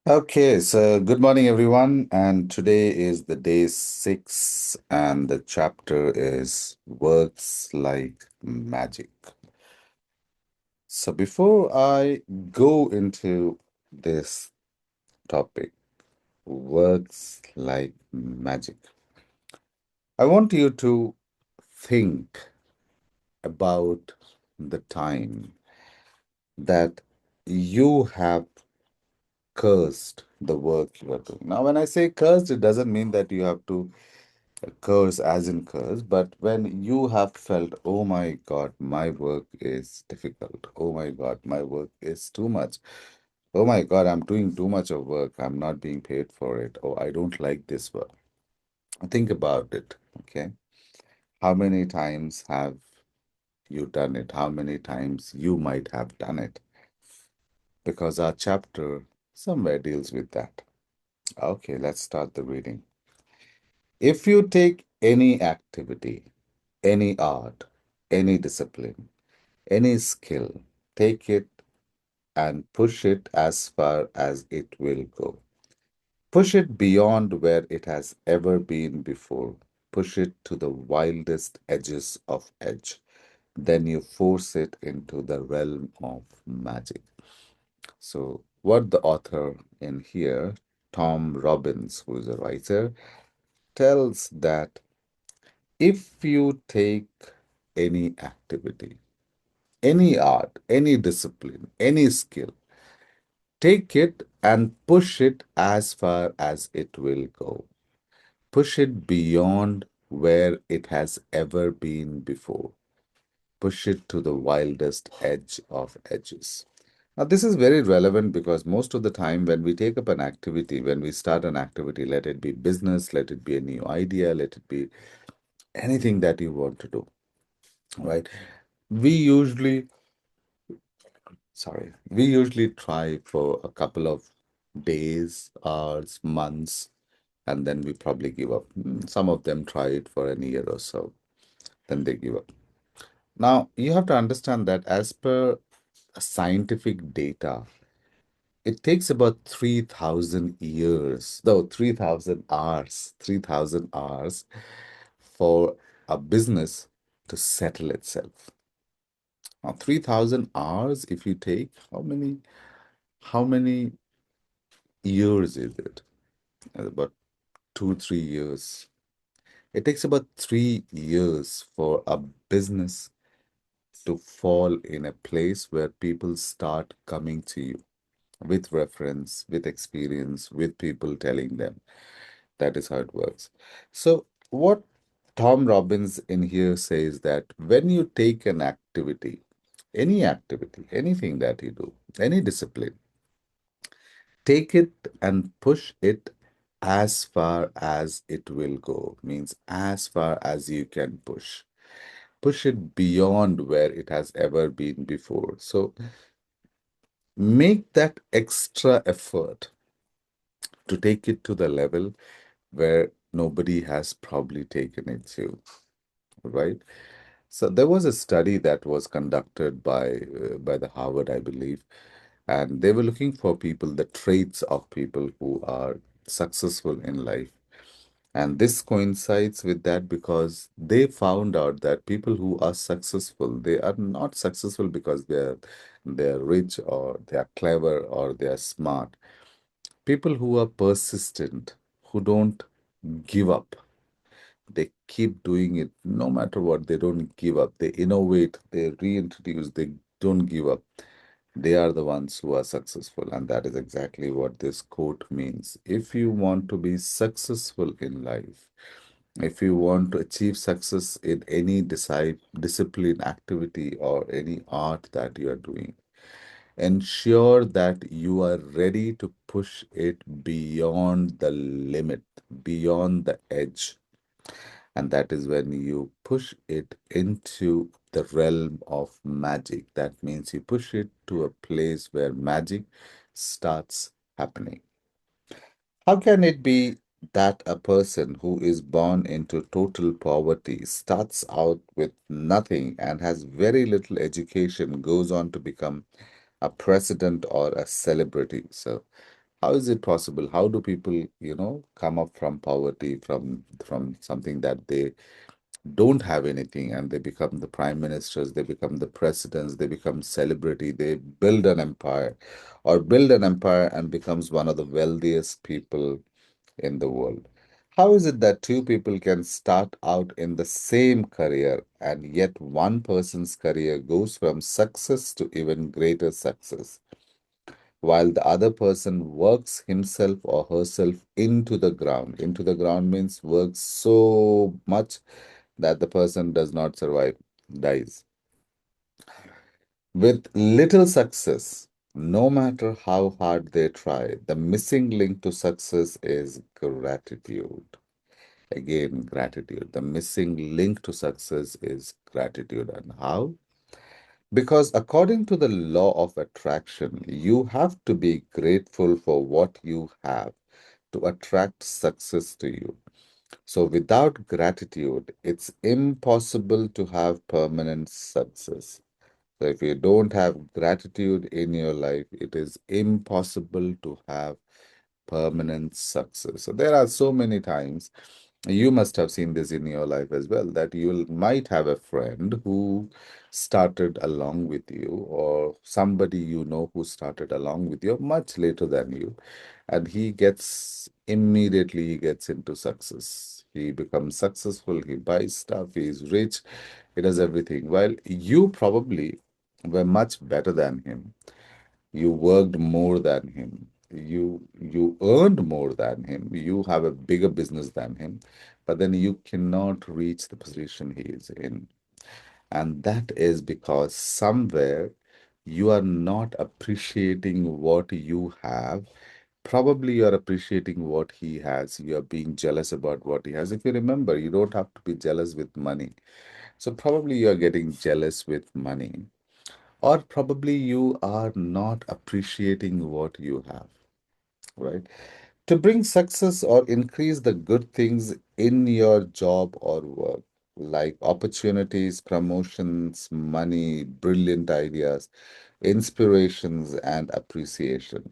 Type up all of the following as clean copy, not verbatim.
Okay, so good morning, everyone. And today is the day six, and the chapter is Works Like Magic. So, before I go into this topic, works like magic, I want you to think about the time that you have cursed the work you are doing. Now, when I say cursed, it doesn't mean that you have to curse as in curse, but when you have felt, oh my God, my work is difficult. Oh my God, my work is too much. Oh my God, I'm doing too much of work. I'm not being paid for it. Oh, I don't like this work. Think about it. Okay. How many times have you done it? How many times you might have done it? Because our chapter somewhere deals with that. Okay, let's start the reading. If you take any activity, any art, any discipline, any skill, take it and push it as far as it will go. Push it beyond where it has ever been before. Push it to the wildest edges of edge. Then you force it into the realm of magic. So, what the author in here, Tom Robbins, who is a writer, tells that if you take any activity, any art, any discipline, any skill, take it and push it as far as it will go. Push it beyond where it has ever been before. Push it to the wildest edge of edges. Now, this is very relevant because most of the time, when we take up an activity, when we start an activity, let it be business, let it be a new idea, let it be anything that you want to do, right? We usually we usually try for a couple of days, hours, months, and then we probably give up. Some of them try it for a year or so, then they give up. Now, you have to understand that as per scientific data, it takes about 3,000 years, no, 3,000 hours for a business to settle itself. Now, 3,000 hours, if you take, how many years is it? About 2, 3 years. It takes about 3 years for a business to fall in a place where people start coming to you with reference, with experience, with people telling them. That is how it works. So, what Tom Robbins in here says that when you take an activity, anything that you do, any discipline, take it and push it as far as it will go, means as far as you can push. Push it beyond where it has ever been before. So make that extra effort to take it to the level where nobody has probably taken it to, right? So there was a study that was conducted by the Harvard, I believe, and they were looking for people, the traits of people who are successful in life. And this coincides with that because they found out that people who are successful, they are not successful because they're rich or they are clever or they are smart. People who are persistent, who don't give up, they keep doing it no matter what, they don't give up. They innovate, they reintroduce, they don't give up. They are the ones who are successful. And that is exactly what this quote means. If you want to be successful in life, if you want to achieve success in any discipline, activity, or any art that you are doing, ensure that you are ready to push it beyond the limit, beyond the edge. And that is when you push it into the realm of magic. That means you push it to a place where magic starts happening. How can it be that a person who is born into total poverty starts out with nothing and has very little education goes on to become a president or a celebrity? So How is it possible? How do people, come up from poverty, from something that they don't have anything, and they become the prime ministers, they become the presidents, they become celebrity, they build an empire, or build an empire and becomes one of the wealthiest people in the world. How is it that two people can start out in the same career and yet one person's career goes from success to even greater success, while the other person works himself or herself into the ground? Into the ground means works so much that the person does not survive, dies. With little success, no matter how hard they try, the missing link to success is gratitude. Again, gratitude. The missing link to success is gratitude. And how? Because according to the law of attraction, you have to be grateful for what you have to attract success to you. So, without gratitude, it's impossible to have permanent success. So, if you don't have gratitude in your life, it is impossible to have permanent success. So, there are so many times you must have seen this in your life as well, that you might have a friend who started along with you, or somebody you know who started along with you much later than you, and he gets into success. He becomes successful, he buys stuff, he's rich, he does everything. While you probably were much better than him. You worked more than him. You earned more than him. You have a bigger business than him, but then you cannot reach the position he is in. And that is because somewhere you are not appreciating what you have. Probably you are appreciating what he has. You are being jealous about what he has. If you remember, you don't have to be jealous with money. So probably you are getting jealous with money. Or probably you are not appreciating what you have, right? To bring success or increase the good things in your job or work, like opportunities, promotions, money, brilliant ideas, inspirations, and appreciation,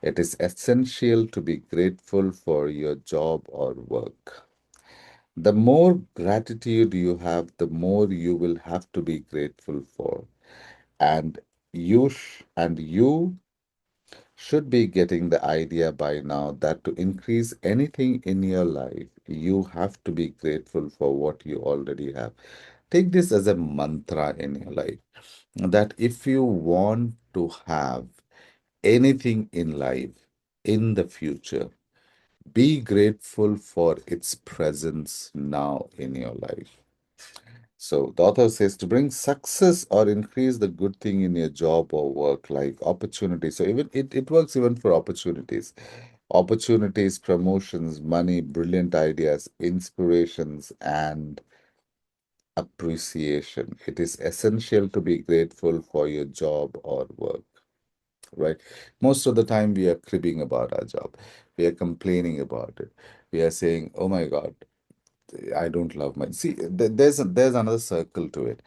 it is essential to be grateful for your job or work. The more gratitude you have, the more you will have to be grateful for. And you should be getting the idea by now that to increase anything in your life, you have to be grateful for what you already have. Take this as a mantra in your life, that if you want to have anything in life in the future, be grateful for its presence now in your life. So the author says to bring success or increase the good thing in your job or work, like opportunities. So even it works even for opportunities. Opportunities, promotions, money, brilliant ideas, inspirations, and appreciation. It is essential to be grateful for your job or work, right? Most of the time we are cribbing about our job. We are complaining about it. We are saying, oh my God, I don't love my. See, there's another circle to it.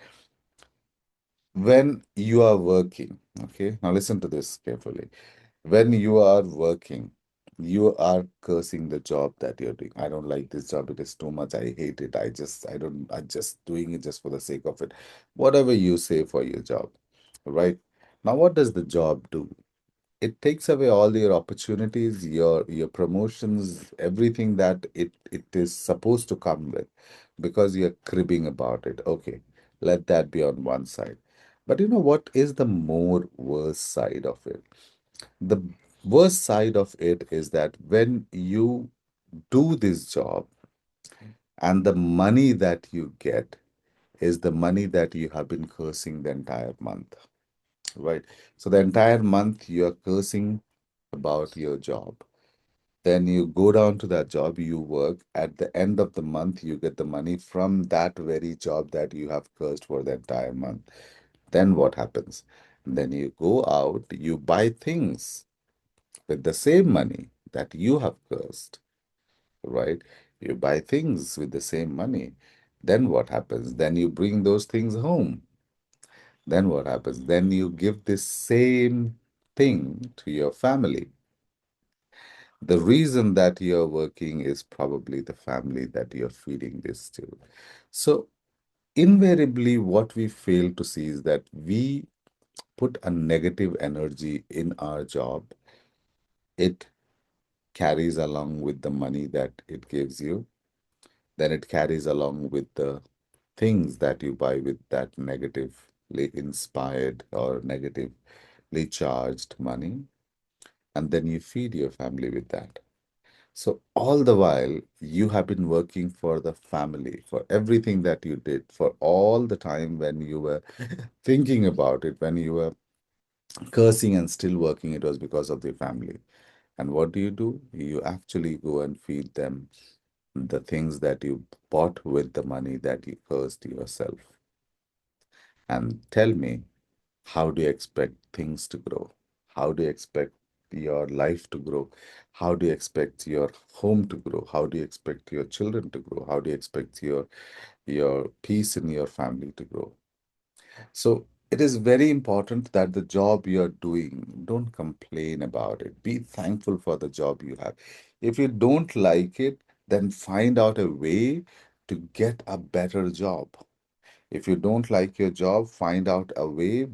When you are working, okay, now listen to this carefully. When you are working, you are cursing the job that you're doing. I don't like this job. It is too much. I hate it. I'm just doing it just for the sake of it. Whatever you say for your job, right? Now, what does the job do? It takes away all your opportunities, your promotions, everything that it is supposed to come with, because you're cribbing about it. Okay, let that be on one side. But you know what is the more worse side of it? The worst side of it is that when you do this job, and the money that you get is the money that you have been cursing the entire month, right? So the entire month you are cursing about your job. Then you go down to that job, you work. At the end of the month, you get the money from that very job that you have cursed for the entire month. Then what happens? Then you go out, you buy things with the same money that you have cursed, right? You buy things with the same money. Then what happens? Then you bring those things home. Then what happens? Then you give this same thing to your family. The reason that you're working is probably the family that you're feeding this to. So, invariably, what we fail to see is that we put a negative energy in our job. It carries along with the money that it gives you, then it carries along with the things that you buy with that negatively inspired or negatively charged money, and then you feed your family with that. So, all the while, you have been working for the family, for everything that you did, for all the time when you were thinking about it, when you were cursing and still working, it was because of the family. And what do? You actually go and feed them the things that you bought with the money that you cursed yourself. And tell me, how do you expect things to grow? How do you expect your life to grow? How do you expect your home to grow? How do you expect your children to grow? How do you expect your peace in your family to grow? So it is very important that the job you're doing, don't complain about it. Be thankful for the job you have. If you don't like it, then find out a way to get a better job. If you don't like your job, find out a way,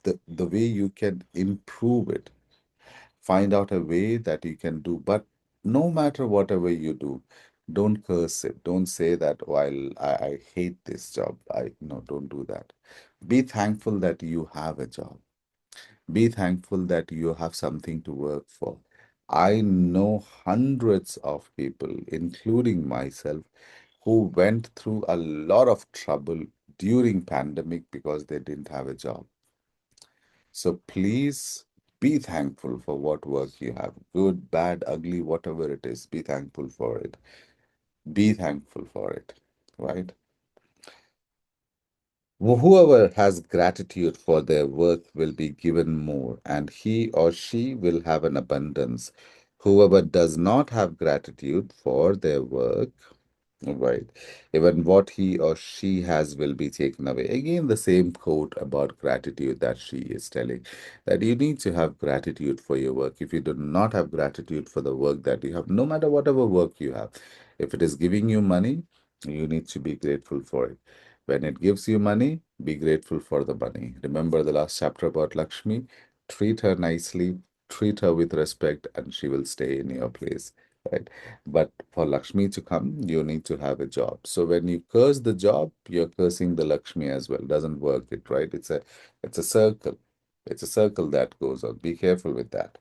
the way you can improve it. Find out a way that you can do. But no matter whatever you do, don't curse it. Don't say that, while I hate this job. I no, don't do that. Be thankful that you have a job. Be thankful that you have something to work for. I know hundreds of people, including myself, who went through a lot of trouble during pandemic because they didn't have a job. So please be thankful for what work you have. Good, bad, ugly, whatever it is, be thankful for it. Be thankful for it, right? Whoever has gratitude for their work will be given more, and he or she will have an abundance. Whoever does not have gratitude for their work, right, even what he or she has will be taken away. Again, the same quote about gratitude that she is telling, that you need to have gratitude for your work. If you do not have gratitude for the work that you have, no matter whatever work you have, if it is giving you money, you need to be grateful for it. When it gives you money, be grateful for the money. Remember the last chapter about Lakshmi? Treat her nicely, treat her with respect, and she will stay in your place, right? But for Lakshmi to come, you need to have a job. So when you curse the job, you're cursing the Lakshmi as well. Doesn't work it, right? It's a circle. It's a circle that goes on. Be careful with that.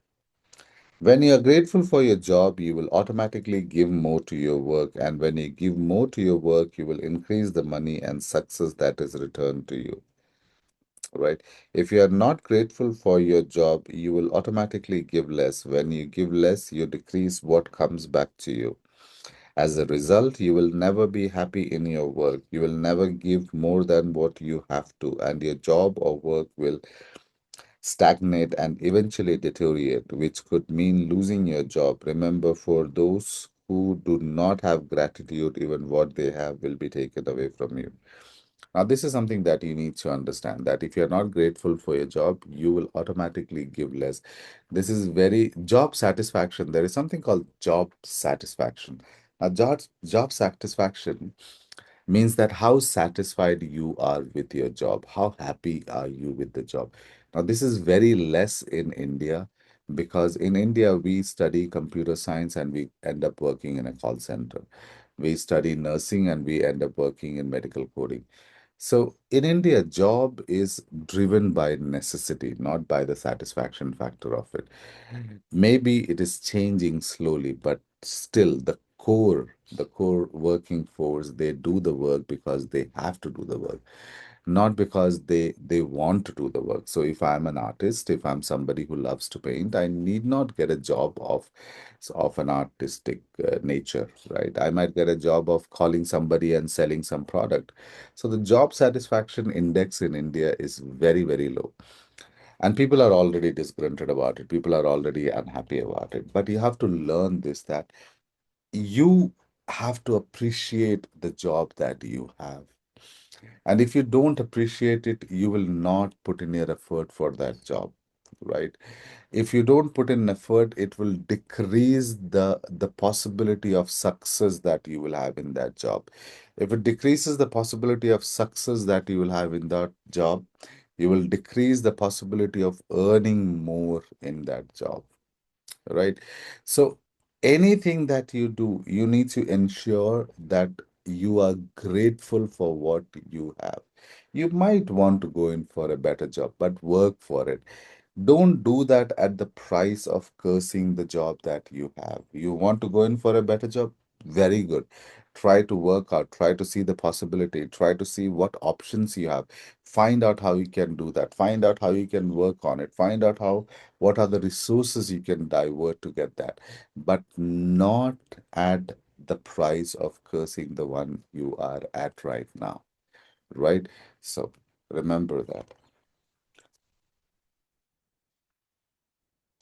When you are grateful for your job, you will automatically give more to your work. And when you give more to your work, you will increase the money and success that is returned to you, right? If you are not grateful for your job, you will automatically give less. When you give less, you decrease what comes back to you. As a result, you will never be happy in your work. You will never give more than what you have to, and your job or work will stagnate and eventually deteriorate, which could mean losing your job. Remember, for those who do not have gratitude, even what they have will be taken away from you. Now, this is something that you need to understand, that if you're not grateful for your job, you will automatically give less. This is very job satisfaction. There is something called job satisfaction. Now, job satisfaction means that how satisfied you are with your job, how happy are you with the job. Now, this is very less in India, because in India we study computer science and we end up working in a call center. We study nursing and we end up working in medical coding. So in India, job is driven by necessity, not by the satisfaction factor of it. Maybe it is changing slowly, but still the core working force, they do the work because they have to do the work, not because they want to do the work. So if I'm an artist, if I'm somebody who loves to paint, I need not get a job of an artistic nature, right? I might get a job of calling somebody and selling some product. So the job satisfaction index in India is very, very low. And people are already disgruntled about it. People are already unhappy about it. But you have to learn this, that you have to appreciate the job that you have. And if you don't appreciate it, you will not put in your effort for that job. right? If you don't put in effort, it will decrease the possibility of success that you will have in that job. If it decreases the possibility of success that you will have in that job, you will decrease the possibility of earning more in that job, right? So anything that you do, you need to ensure that you are grateful for what you have. You might want to go in for a better job, but work for it. Don't do that at the price of cursing the job that you have. You want to go in for a better job? Very good. Try to work out, try to see the possibility, try to see what options you have. Find out how you can do that. Find out how you can work on it. Find out how what are the resources you can divert to get that, but not at the price of cursing the one you are at right now, right? So remember that.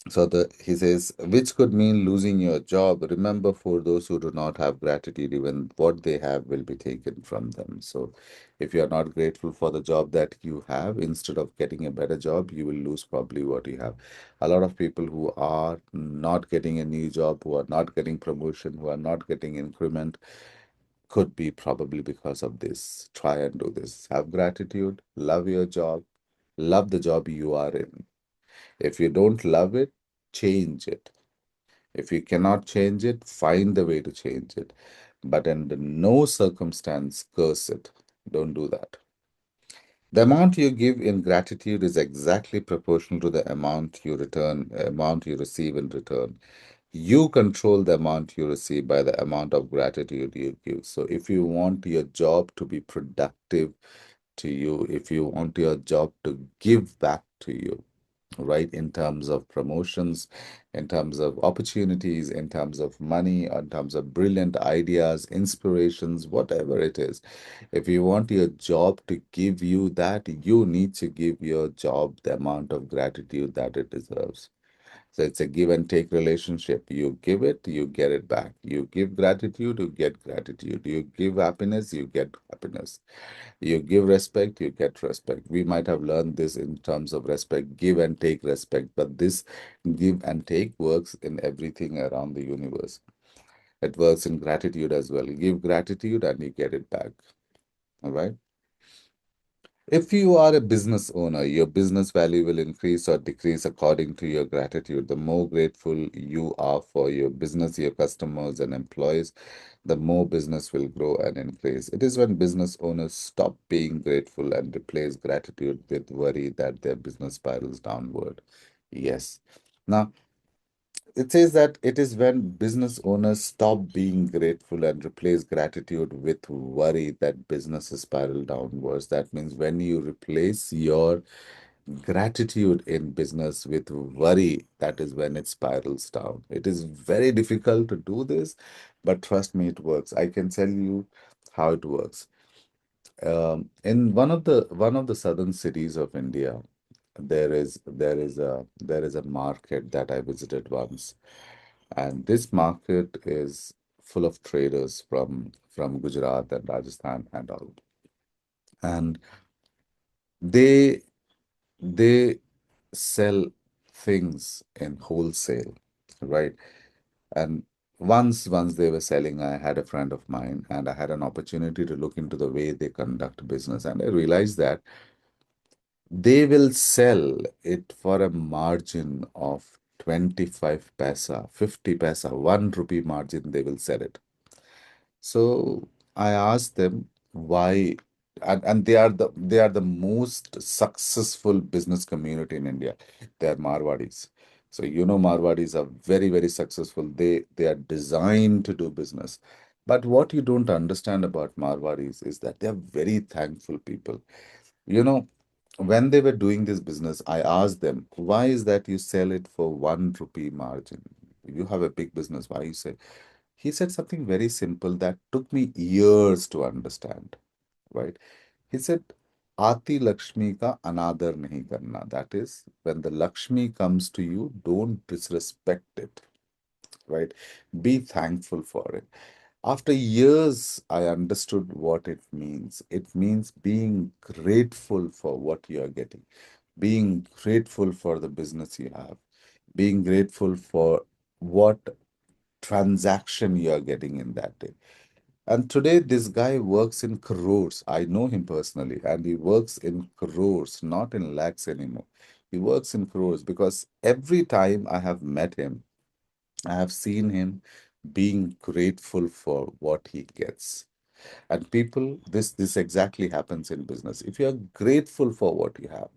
So he says, which could mean losing your job. Remember, for those who do not have gratitude, even what they have will be taken from them. So if you are not grateful for the job that you have, instead of getting a better job, you will lose probably what you have. A lot of people who are not getting a new job, who are not getting promotion, who are not getting increment, could be probably because of this. Try and do this. Have gratitude, love your job, love the job you are in. If you don't love it, change it. If you cannot change it, find the way to change it. But under no circumstance, curse it. Don't do that. The amount you give in gratitude is exactly proportional to the amount you receive in return. You control the amount you receive by the amount of gratitude you give. So if you want your job to be productive to you, if you want your job to give back to you, right, in terms of promotions, in terms of opportunities, in terms of money, in terms of brilliant ideas, inspirations, whatever it is. If you want your job to give you that, you need to give your job the amount of gratitude that it deserves. So it's a give and take relationship. You give it, you get it back. You give gratitude, you get gratitude. You give happiness, you get happiness. You give respect, you get respect. We might have learned this in terms of respect, give and take respect, but this give and take works in everything around the universe. It works in gratitude as well. You give gratitude and you get it back. All right. If you are a business owner, your business value will increase or decrease according to your gratitude. The more grateful you are for your business, your customers, and employees, the more business will grow and increase. It is when business owners stop being grateful and replace gratitude with worry that their business spirals downward. Yes. Now, it says that it is when business owners stop being grateful and replace gratitude with worry that businesses spiral downwards. That means when you replace your gratitude in business with worry, that is when it spirals down. It is very difficult to do this, but trust me, it works. I can tell you how it works. In one of the southern cities of India, there is a market that I visited once, and this market is full of traders from Gujarat and Rajasthan and all, and they they sell things in wholesale, right? And once they were selling, I had a friend of mine, and I had an opportunity to look into the way they conduct business, and I realized that they will sell it for a margin of 25 paisa, 50 paisa, 1 rupee margin, they will sell it. So I asked them why, and they are the most successful business community in India. They are Marwadis. So Marwadis are very, very successful. They are designed to do business. But what you don't understand about Marwadis is that they are very thankful people. You know, when they were doing this business, I asked them, why is that you sell it for 1 rupee margin? You have a big business. Why you say? He said something very simple that took me years to understand, right? He said, Aati Lakshmi ka anadar nahi karna. That is, when the Lakshmi comes to you, don't disrespect it, right? Be thankful for it. After years, I understood what it means. It means being grateful for what you are getting. being grateful for the business you have, being grateful for what transaction you are getting in that day. And today, this guy works in crores. I know him personally, and he works in crores, not in lakhs anymore. He works in crores because every time I have met him, I have seen him being grateful for what he gets. And people, this exactly happens in business. If you are grateful for what you have,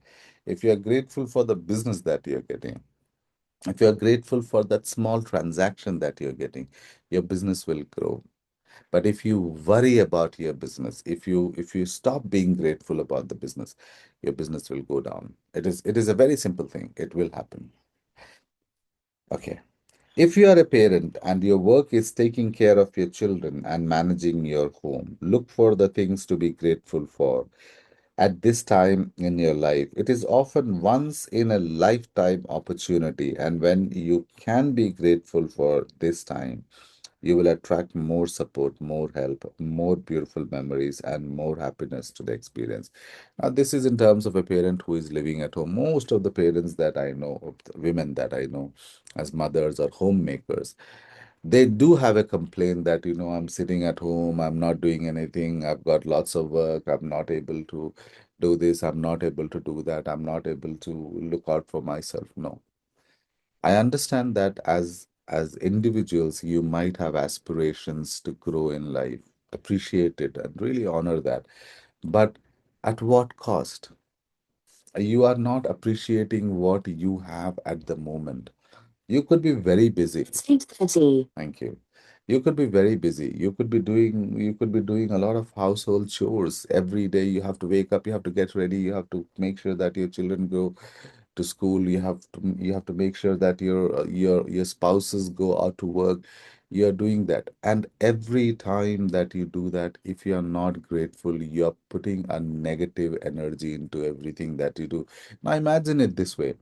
if you are grateful for the business that you're getting, if you are grateful for that small transaction that you're getting, your business will grow. But if you worry about your business, if you stop being grateful about the business, your business will go down. It is a very simple thing. It will happen. Okay. If you are a parent and your work is taking care of your children and managing your home, look for the things to be grateful for at this time in your life. It is often once in a lifetime opportunity, and when you can be grateful for this time, you will attract more support, more help, more beautiful memories, and more happiness to the experience. Now, this is in terms of a parent who is living at home. Most of the parents that I know, of the women that I know as mothers or homemakers, they do have a complaint that, I'm sitting at home, I'm not doing anything, I've got lots of work, I'm not able to do this, I'm not able to do that, I'm not able to look out for myself. No, I understand that as individuals, you might have aspirations to grow in life, appreciate it, and really honor that. But at what cost? You are not appreciating what you have at the moment. You could be very busy. It's 8:30. Thank you. You could be very busy. You could be doing a lot of household chores every day. You have to wake up, you have to get ready, you have to make sure that your children go to school. You have to make sure that your spouses go out to work. You're doing that. And every time that you do that, if you're not grateful, you're putting a negative energy into everything that you do. Now imagine it this way.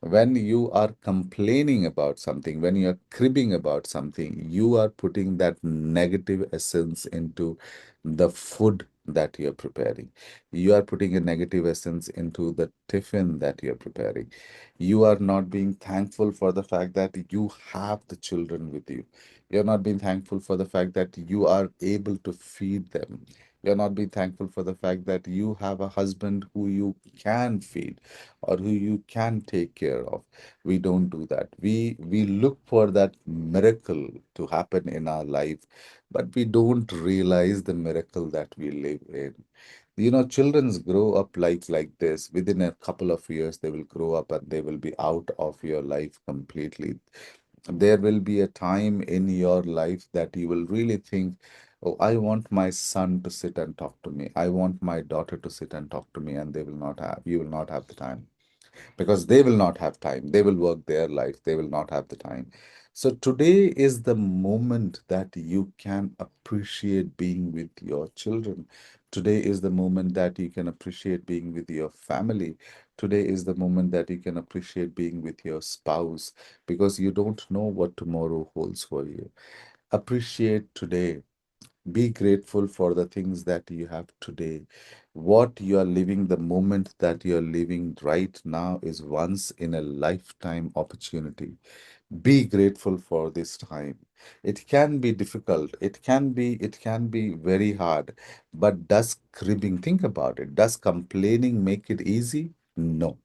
When you are complaining about something, when you are cribbing about something, you are putting that negative essence into the food that you're preparing. You are putting a negative essence into the tiffin that you're preparing. You are not being thankful for the fact that you have the children with you. You're not being thankful for the fact that you are able to feed them. You're not being thankful for the fact that you have a husband who you can feed or who you can take care of. We don't do that. We look for that miracle to happen in our life, but we don't realize the miracle that we live in. Children grow up like this. Within a couple of years, they will grow up and they will be out of your life completely. There will be a time in your life that you will really think, oh, I want my son to sit and talk to me. I want my daughter to sit and talk to me, and you will not have the time because they will not have time. They will work their life. They will not have the time. So today is the moment that you can appreciate being with your children. Today is the moment that you can appreciate being with your family. Today is the moment that you can appreciate being with your spouse because you don't know what tomorrow holds for you. Appreciate today. Be grateful for the things that you have today. What you are living, the moment that you are living right now is once in a lifetime opportunity. Be grateful for this time. It can be difficult. It can be very hard. But does cribbing, think about it, does complaining make it easy? No,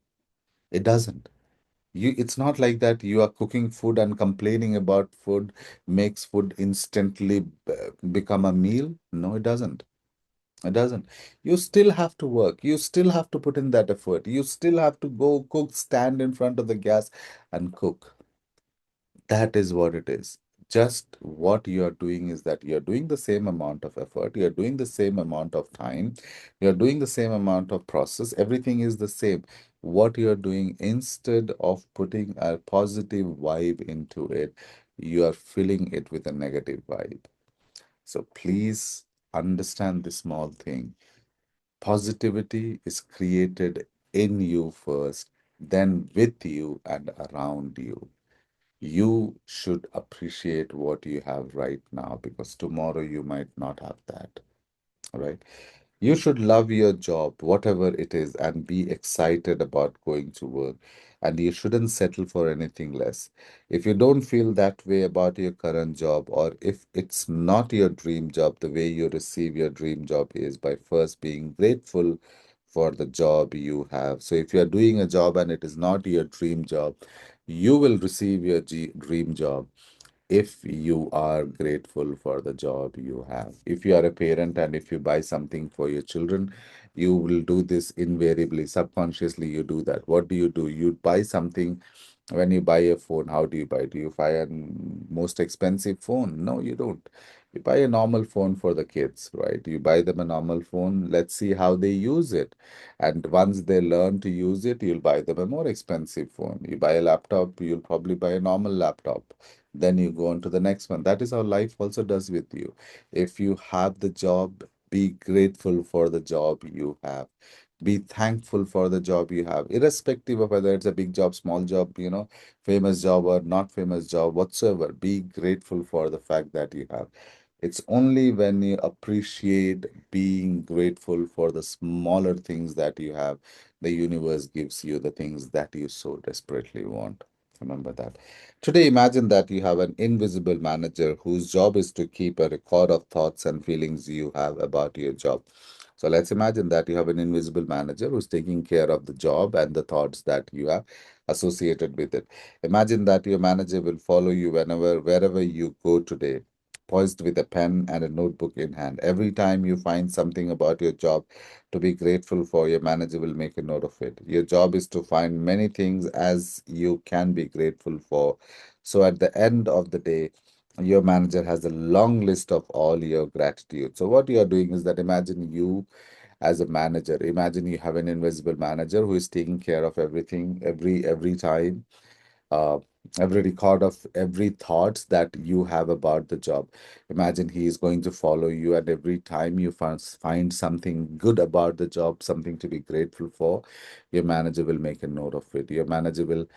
it doesn't. It's not like that you are cooking food and complaining about food makes food instantly become a meal. No, it doesn't. It doesn't. You still have to work. You still have to put in that effort. You still have to go cook, stand in front of the gas and cook. That is what it is. Just what you are doing is that you're doing the same amount of effort, you're doing the same amount of time, you're doing the same amount of process, everything is the same. What you're doing, instead of putting a positive vibe into it, you are filling it with a negative vibe. So please understand this small thing. Positivity is created in you first, then with you and around you. You should appreciate what you have right now because tomorrow you might not have that. All right. You should love your job, whatever it is, and be excited about going to work. And you shouldn't settle for anything less. If you don't feel that way about your current job, or if it's not your dream job, the way you receive your dream job is by first being grateful for the job you have. So if you're doing a job and it is not your dream job, you will receive your dream job if you are grateful for the job you have. If you are a parent and if you buy something for your children, you will do this invariably, subconsciously, you do that. What do? You buy something. When you buy a phone, how do you buy? Do you buy a most expensive phone? No, you don't. You buy a normal phone for the kids, right? You buy them a normal phone. Let's see how they use it. And once they learn to use it, you'll buy them a more expensive phone. You buy a laptop, you'll probably buy a normal laptop. Then you go on to the next one. That is how life also does with you. If you have the job, be grateful for the job you have. Be thankful for the job you have, irrespective of whether it's a big job, small job, famous job or not famous job, whatsoever. Be grateful for the fact that you have. It's only when you appreciate being grateful for the smaller things that you have, the universe gives you the things that you so desperately want. Remember that. Today, imagine that you have an invisible manager whose job is to keep a record of thoughts and feelings you have about your job. So let's imagine that you have an invisible manager who's taking care of the job and the thoughts that you have associated with it. Imagine that your manager will follow you wherever you go today, poised with a pen and a notebook in hand. Every time you find something about your job to be grateful for, your manager will make a note of it. Your job is to find many things as you can be grateful for. So at the end of the day, your manager has a long list of all your gratitude. So what you are doing is that imagine you as a manager, imagine you have an invisible manager who is taking care of everything every time, uh, every record of every thoughts that you have about the job. Imagine he is going to follow you, and every time you find something good about the job, something to be grateful for, your manager will make a note of it. Your manager will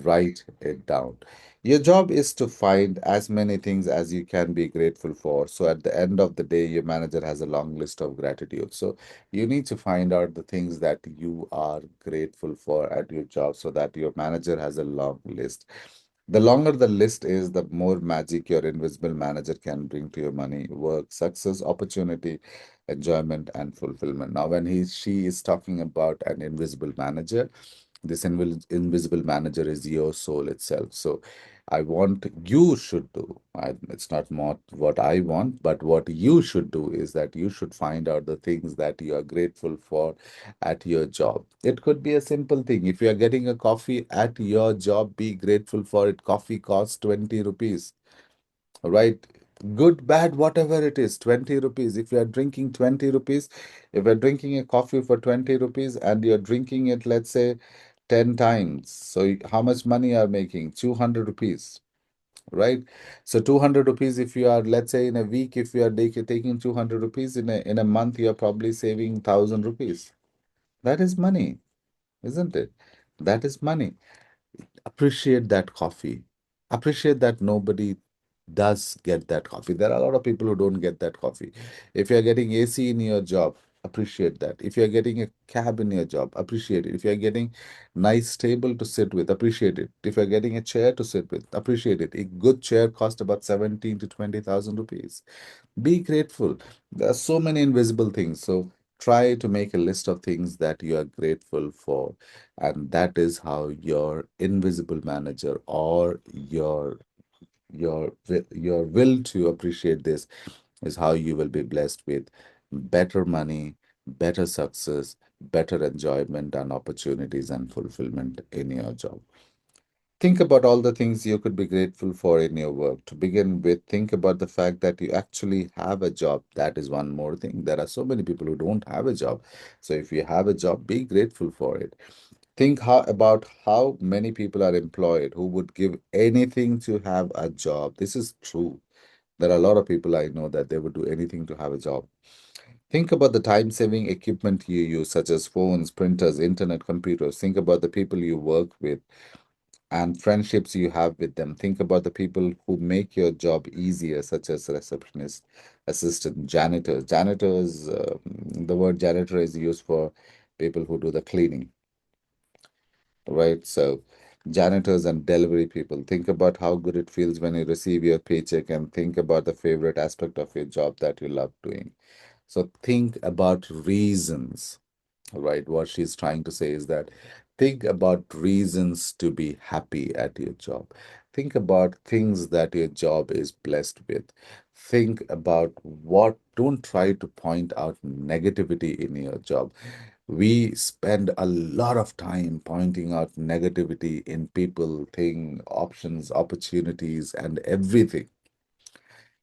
write it down. Your job is to find as many things as you can be grateful for. So at the end of the day, your manager has a long list of gratitude. So you need to find out the things that you are grateful for at your job so that your manager has a long list. The longer the list is, the more magic your invisible manager can bring to your money, work, success, opportunity, enjoyment, and fulfillment. Now, when she is talking about an invisible manager, this invisible manager is your soul itself. So I want you should do. It's not more what I want, but what you should do is that you should find out the things that you are grateful for at your job. It could be a simple thing. If you are getting a coffee at your job, be grateful for it. Coffee costs 20 rupees, right? Good, bad, whatever it is, 20 rupees. If you are drinking 20 rupees, if you're drinking a coffee for 20 rupees and you're drinking it, let's say, 10 times. So how much money are making? 200 rupees, right? So 200 rupees, if you are, let's say in a week, if you are taking 200 rupees in a month, you're probably saving 1,000 rupees. That is money, isn't it? That is money. Appreciate that coffee. Appreciate that nobody does get that coffee. There are a lot of people who don't get that coffee. If you're getting AC in your job, appreciate that. If you're getting a cab in your job, appreciate it. If you're getting nice table to sit with, appreciate it. If you're getting a chair to sit with, appreciate it. A good chair costs about 17 to 20,000 rupees. Be grateful. There are so many invisible things. So try to make a list of things that you are grateful for. And that is how your invisible manager or your will to appreciate this is how you will be blessed with better money, better success, better enjoyment and opportunities and fulfillment in your job. Think about all the things you could be grateful for in your work. To begin with, think about the fact that you actually have a job. That is one more thing. There are so many people who don't have a job. So if you have a job, be grateful for it. Think about how many people are employed who would give anything to have a job. This is true. There are a lot of people I know that they would do anything to have a job. Think about the time saving equipment you use, such as phones, printers, internet, computers. Think about the people you work with. and friendships you have with them. Think about the people who make your job easier, such as receptionist, assistant, janitors. Janitors, the word janitor is used for people who do the cleaning, right? So, janitors and delivery people. Think about how good it feels when you receive your paycheck, and think about the favorite aspect of your job that you love doing. So, think about reasons, right? What she's trying to say is that think about reasons to be happy at your job. Think about things that your job is blessed with. Think about what, don't try to point out negativity in your job. We spend a lot of time pointing out negativity in people, thing, options, opportunities, and everything.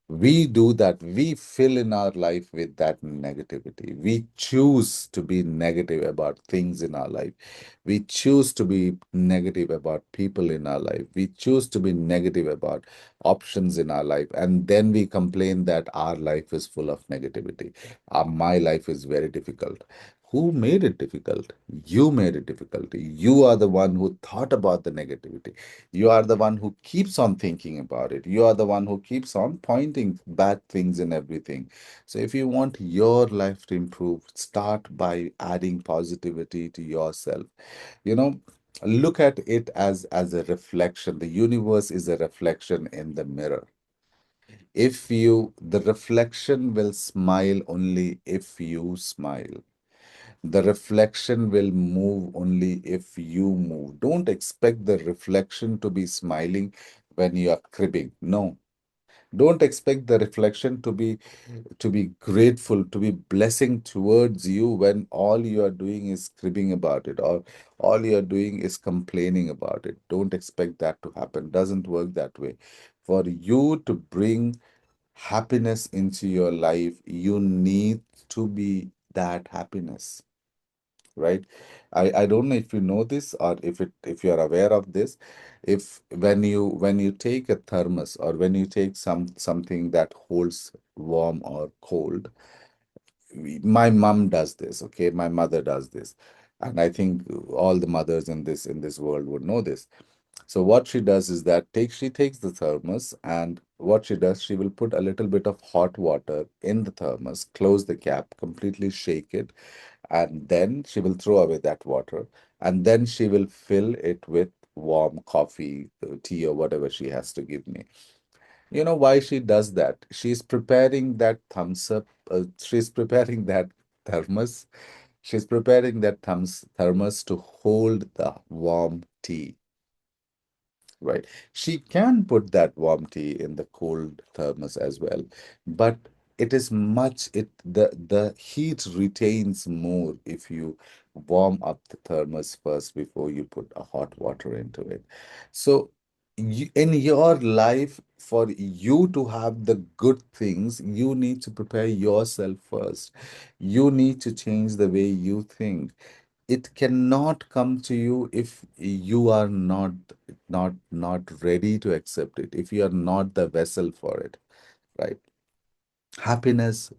We do that. We fill in our life with that negativity. We choose to be negative about things in our life. We choose to be negative about people in our life. We choose to be negative about options in our life. And then we complain that our life is full of negativity. My life is very difficult. Who made it difficult? You made it difficult. You are the one who thought about the negativity. You are the one who keeps on thinking about it. You are the one who keeps on pointing bad things in everything. So, if you want your life to improve, start by adding positivity to yourself. You know, look at it as a reflection. The universe is a reflection in the mirror. If you, the reflection will smile only if you smile. The reflection will move only if you move. Don't expect the reflection to be smiling when you are cribbing. No. Don't expect the reflection to be grateful, to be blessing towards you when all you are doing is cribbing about it, or all you are doing is complaining about it. Don't expect that to happen. Doesn't work that way. For you to bring happiness into your life, you need to be that happiness, right? I don't know if you know this, or if you are aware of this. If when you take a thermos, or when you take something that holds warm or cold, my mom does this, okay? My mother does this, and I think all the mothers in this world would know this. So what she does is that she takes the thermos, and what she does, she will put a little bit of hot water in the thermos, close the cap, completely shake it, and then she will throw away that water, and then she will fill it with warm coffee, tea, or whatever she has to give me. You know why she does that? She's preparing that thumbs up, she's preparing that thermos, she's preparing that thermos to hold the warm tea, right? She can put that warm tea in the cold thermos as well, but it is much, the heat retains more if you warm up the thermos first before you put a hot water into it. So in your life, for you to have the good things, you need to prepare yourself first. You need to change the way you think. It cannot come to you if you are not ready to accept it, if you are not the vessel for it, right? Happiness,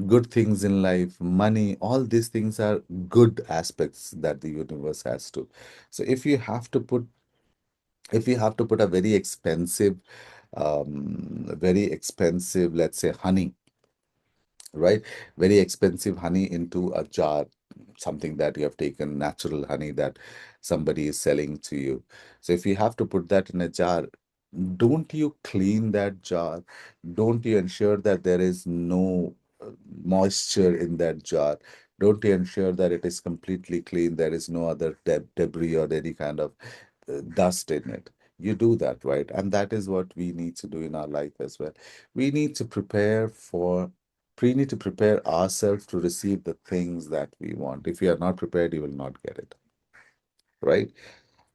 good things in life, money, all these things are good aspects that the universe has to. So if you have to put a very expensive, let's say, honey, right? Very expensive honey into a jar, something that you have taken, natural honey that somebody is selling to you. So if you have to put that in a jar, don't you clean that jar? Don't you ensure that there is no moisture in that jar? Don't you ensure that it is completely clean? There is no other debris or any kind of dust in it. You do that, right? And that is what we need to do in our life as well. We need to prepare for, we need to prepare ourselves to receive the things that we want. If you are not prepared, you will not get it, right?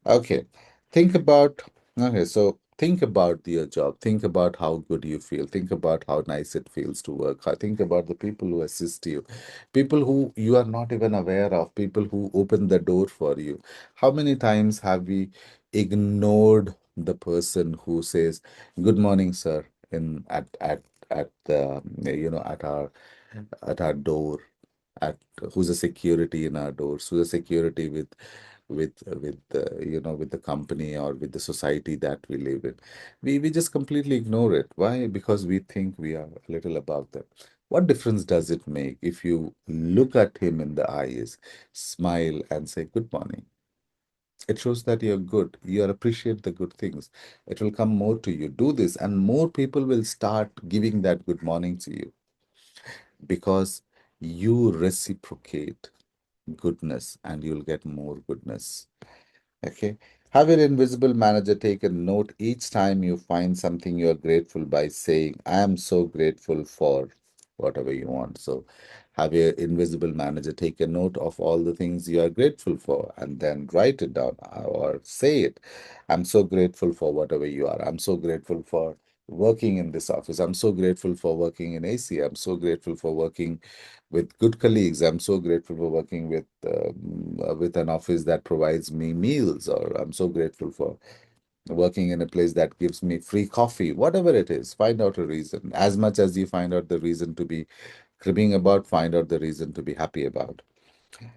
Okay. Think about, okay, so think about your job. Think about how good you feel. Think about how nice it feels to work. Think about the people who assist you, people who you are not even aware of, people who open the door for you. How many times have we ignored the person who says, "Good morning, sir," in at the, at our door, at who's a security in our doors, who's a security with with the company or with the society that we live in. We just completely ignore it. Why? Because we think we are a little above them. What difference does it make if you look at him in the eyes, smile, and say good morning? It shows that you're good. You appreciate the good things. It will come more to you. Do this, and more people will start giving that good morning to you because you reciprocate goodness and you'll get more goodness. Okay. Have your invisible manager take a note each time you find something you're grateful by saying, I am so grateful for whatever you want. So have your invisible manager take a note of all the things you are grateful for and then write it down or say it. I'm so grateful for whatever you are. I'm so grateful for working in this office. I'm so grateful for working in AC. I'm so grateful for working with good colleagues. I'm so grateful for working with an office that provides me meals, or I'm so grateful for working in a place that gives me free coffee. Whatever it is, find out a reason. As much as you find out the reason to be cribbing about, find out the reason to be happy about.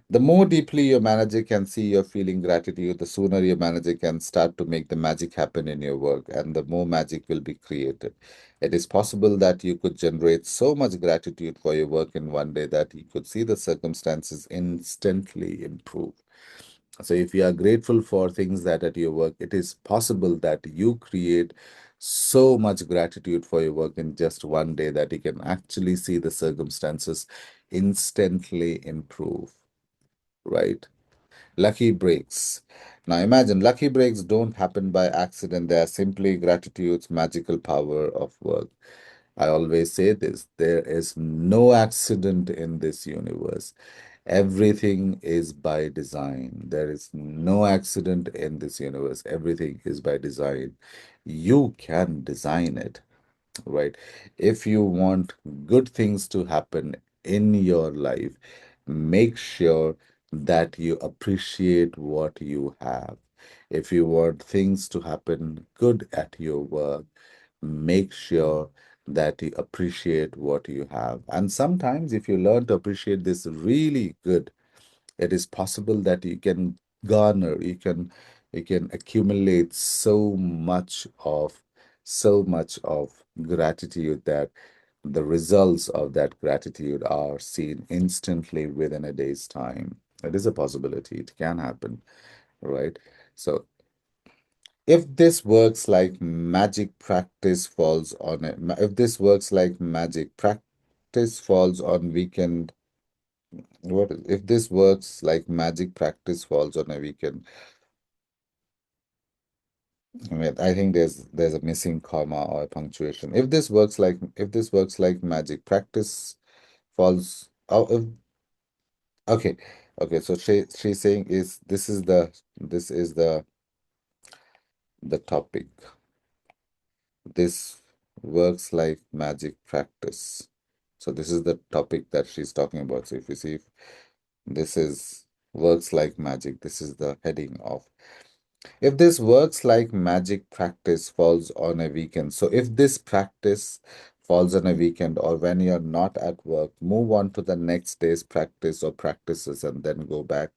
The more deeply your manager can see you're feeling gratitude, the sooner your manager can start to make the magic happen in your work, and the more magic will be created. It is possible that you could generate so much gratitude for your work in one day that you could see the circumstances instantly improve. So, if you are grateful for things that at your work, it is possible that you create so much gratitude for your work in just one day that you can actually see the circumstances instantly improve, right? Lucky breaks. Now imagine lucky breaks don't happen by accident. They are simply gratitude's magical power of work. I always say this, there is no accident in this universe. Everything is by design. There is no accident in this universe. Everything is by design. You can design it, right? If you want good things to happen in your life, make sure that you appreciate what you have. If you want things to happen good at your work, make sure that you appreciate what you have. And sometimes, if you learn to appreciate this really good, it is possible that you can garner, you can accumulate so much of gratitude that the results of that gratitude are seen instantly within a day's time. It is a possibility. It can happen, right? So if this works like magic, practice falls on it. If this works like magic, practice falls on weekend. If this works like magic, practice falls on a weekend? I mean, I think there's a missing comma or punctuation. If this works like magic, practice falls. Oh, okay, okay. So she's saying is this is the topic. This works like magic, practice. So this is the topic that she's talking about. So if you see, if this is works like magic, this is the heading of. If this works like magic, practice falls on a weekend. So if this practice falls on a weekend or when you're not at work, move on to the next day's practice or practices and then go back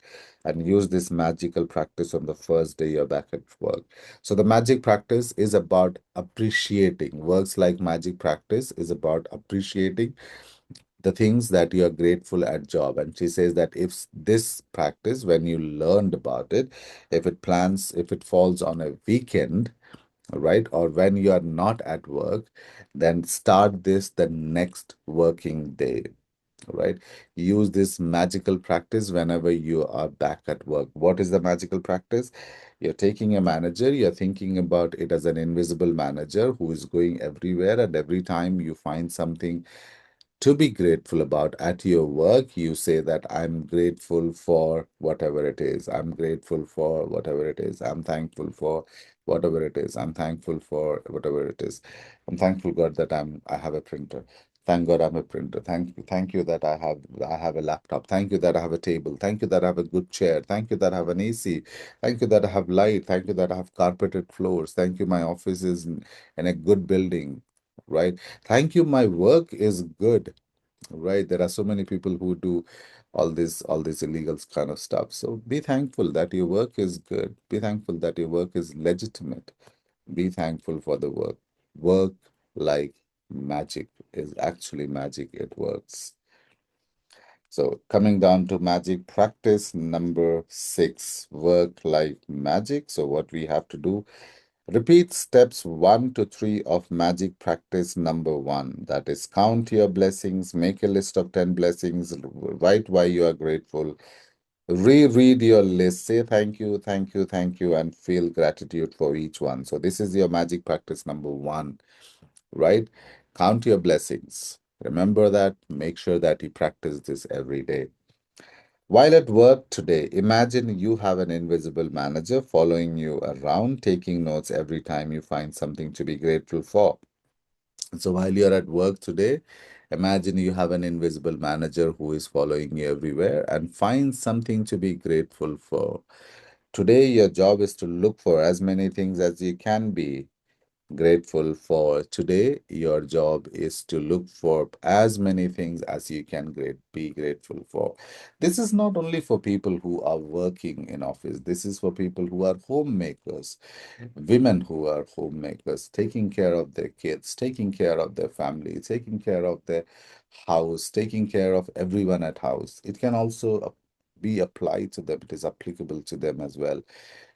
and use this magical practice on the first day you're back at work. So the magic practice is about appreciating. Works like magic practice is about appreciating the things that you are grateful at job. And she says that if this practice, when you learned about it, if it falls on a weekend, right, or when you are not at work, then start this the next working day, right? Use this magical practice whenever you are back at work. What is the magical practice? You're taking a manager, you're thinking about it as an invisible manager who is going everywhere, and every time you find something to be grateful about at your work, you say that I'm grateful for whatever it is. I'm grateful for whatever it is. I'm thankful for whatever it is. I'm thankful for whatever it is. I'm thankful God that I have a printer. Thank God I'm a printer. Thank you that I have a laptop. Thank you that I have a table. Thank you that I have a good chair. Thank you that I have an AC. Thank you that I have light. Thank you that I have carpeted floors. Thank you my office is in a good building, right? Thank you, my work is good, right? There are so many people who do all these illegal kind of stuff. So be thankful that your work is good. Be thankful that your work is legitimate. Be thankful for the work. Work like magic is actually magic. It works. So coming down to magic practice number 6, work like magic. So what we have to do, repeat steps 1 to 3 of magic practice number 1. That is, count your blessings, make a list of 10 blessings, write why you are grateful, reread your list, say thank you, thank you, thank you, and feel gratitude for each one. So this is your magic practice number 1, right? Count your blessings. Remember that. Make sure that you practice this every day. While at work today, imagine you have an invisible manager following you around, taking notes every time you find something to be grateful for. So while you're at work today, imagine you have an invisible manager who is following you everywhere and find something to be grateful for. Today, your job is to look for as many things as you can be grateful for. Today, your job is to look for as many things as you can be grateful for. This is not only for people who are working in office. This is for people who are homemakers, women who are homemakers, taking care of their kids, taking care of their family, taking care of their house, taking care of everyone at house. It can also be applied to them. It is applicable to them as well.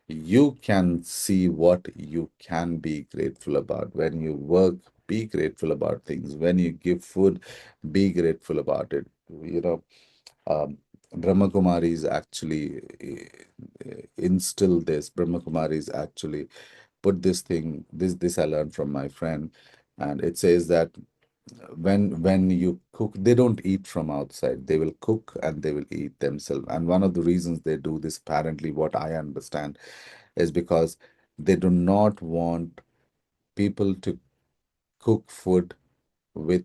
You can see what you can be grateful about. When you work, be grateful about things. When you give food, be grateful about it. Um, Brahma Kumaris actually instill this. Brahma Kumaris actually put this thing, this I learned from my friend, and it says that when you cook, they don't eat from outside. They will cook and they will eat themselves. And one of the reasons they do this, apparently, what I understand, is because they do not want people to cook food with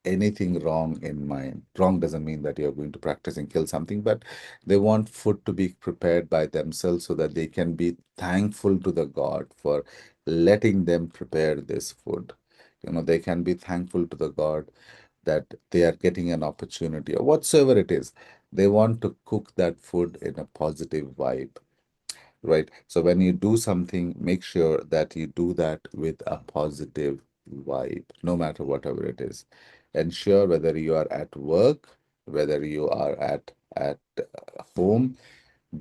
anything wrong in mind. Wrong doesn't mean that you're going to practice and kill something, but they want food to be prepared by themselves so that they can be thankful to the God for letting them prepare this food. They can be thankful to the God that they are getting an opportunity or whatsoever it is. They want to cook that food in a positive vibe, right? So when you do something, make sure that you do that with a positive vibe, no matter whatever it is. Ensure whether you are at work, whether you are at home,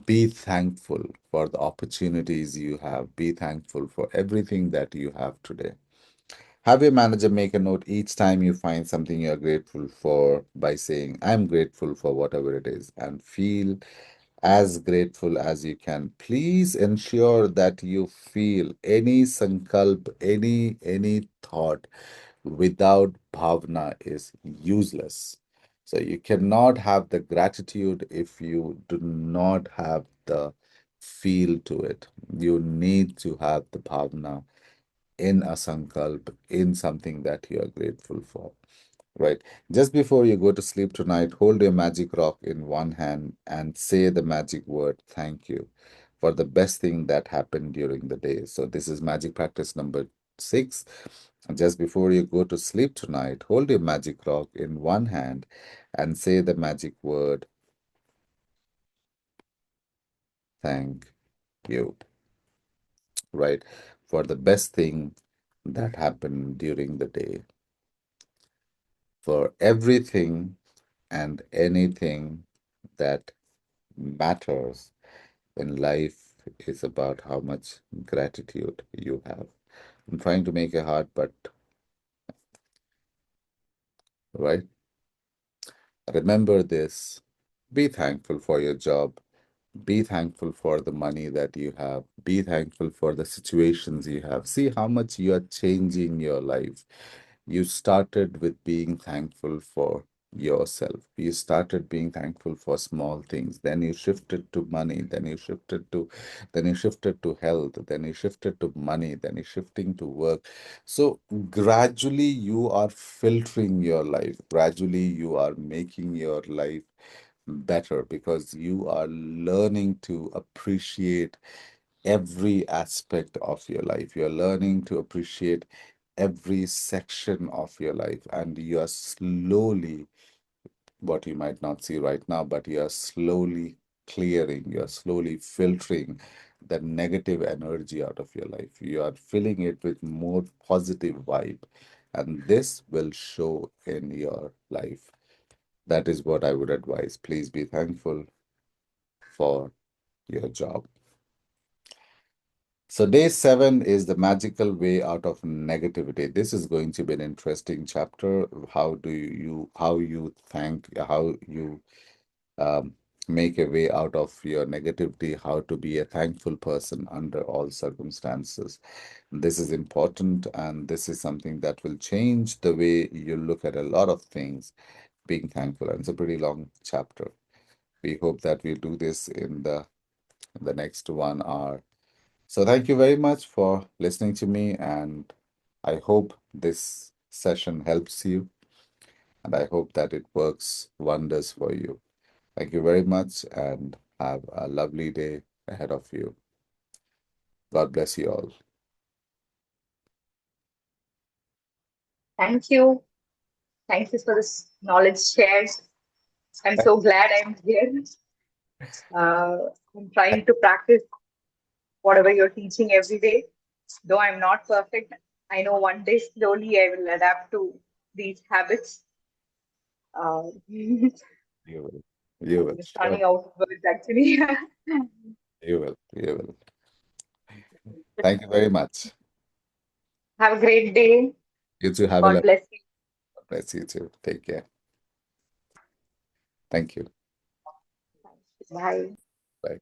be thankful for the opportunities you have. Be thankful for everything that you have today. Have your manager make a note each time you find something you're grateful for by saying, I'm grateful for whatever it is, and feel as grateful as you can. Please ensure that you feel any sankalp, any thought without bhavna is useless. So you cannot have the gratitude if you do not have the feel to it. You need to have the bhavna in a sankalp, in something that you are grateful for. Right. Just before you go to sleep tonight, hold your magic rock in one hand and say the magic word, thank you, for the best thing that happened during the day. So, this is magic practice number 6. And just before you go to sleep tonight, hold your magic rock in one hand and say the magic word, thank you, right, for the best thing that happened during the day, for everything and anything that matters in life is about how much gratitude you have. I'm trying to make it hard, but right. Remember this. Be thankful for your job. Be thankful for the money that you have. Be thankful for the situations you have. See how much you are changing your life. You started with being thankful for yourself. You started being thankful for small things. Then you shifted to money. Then you shifted to health. Then you shifted to money. Then you're shifting to work. So gradually you are filtering your life. Gradually you are making your life better because you are learning to appreciate every aspect of your life. You're learning to appreciate every section of your life, and you are slowly what you might not see right now, but you are slowly clearing, you're slowly filtering the negative energy out of your life. You are filling it with more positive vibe, and this will show in your life. That is what I would advise. Please be thankful for your job. So day 7 is the magical way out of negativity. This is going to be an interesting chapter. How you um, make a way out of your negativity, how to be a thankful person under all circumstances. This is important, and this is something that will change the way you look at a lot of things, being thankful. And it's a pretty long chapter. We hope that we'll do this in the next 1 hour. So thank you very much for listening to me, and I hope this session helps you, and I hope that it works wonders for you. Thank you very much, and have a lovely day ahead of you. God bless you all. Thank you. Thank you for this knowledge shared. I'm so glad I'm here. Uh, I'm trying to practice whatever you're teaching every day. Though I'm not perfect, I know one day slowly I will adapt to these habits. I'm You will. You will. just Sure. running out of words actually. You will. You will. Thank you very much. Have a great day. You too. Have a God lovely. bless you. God bless you too. Take care. Thank you. Bye. Bye.